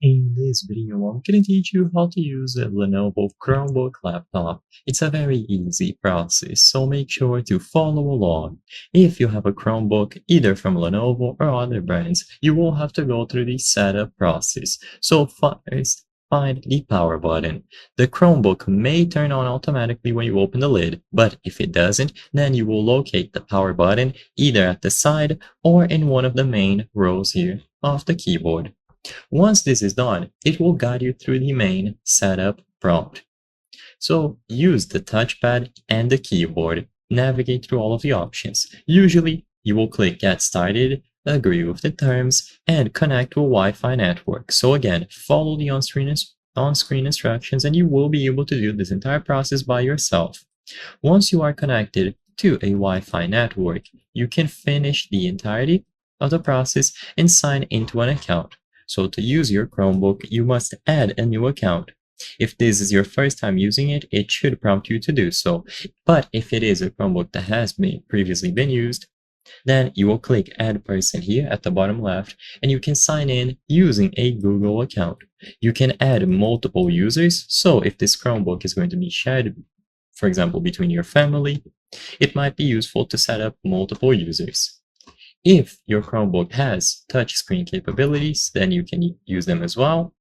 In this video, I'm going to teach you how to use a Lenovo Chromebook laptop. It's a very easy process, so make sure to follow along. If you have a Chromebook, either from Lenovo or other brands, you will have to go through the setup process. So first, find the power button. The Chromebook may turn on automatically when you open the lid, but if it doesn't, then you will locate the power button either at the side or in one of the main rows here of the keyboard. Once this is done, it will guide you through the main setup prompt. So use the touchpad and the keyboard. Navigate through all of the options. Usually, you will click Get Started, agree with the terms, and connect to a Wi-Fi network. So again, follow the on-screen instructions and you will be able to do this entire process by yourself. Once you are connected to a Wi-Fi network, you can finish the entirety of the process and sign into an account. So to use your Chromebook, you must add a new account. If this is your first time using it, it should prompt you to do so. But if it is a Chromebook that has previously been used, then you will click Add Person here at the bottom left, and you can sign in using a Google account. You can add multiple users, so if this Chromebook is going to be shared, for example, between your family, it might be useful to set up multiple users. If your Chromebook has touchscreen capabilities, then you can use them as well.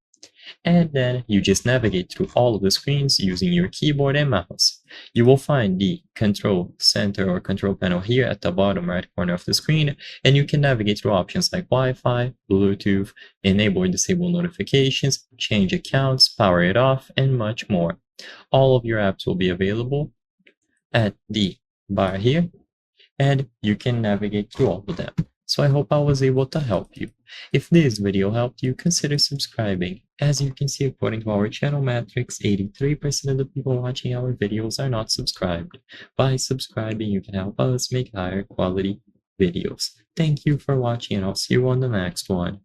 And then you just navigate through all of the screens using your keyboard and mouse. You will find the control center or control panel here at the bottom right corner of the screen, and you can navigate through options like Wi-Fi, Bluetooth, enable or disable notifications, change accounts, power it off, and much more. All of your apps will be available at the bar here, and you can navigate through all of them. So I hope I was able to help you. If this video helped you, consider subscribing. As you can see, according to our channel metrics, 83% of the people watching our videos are not subscribed. By subscribing, you can help us make higher quality videos. Thank you for watching, and I'll see you on the next one.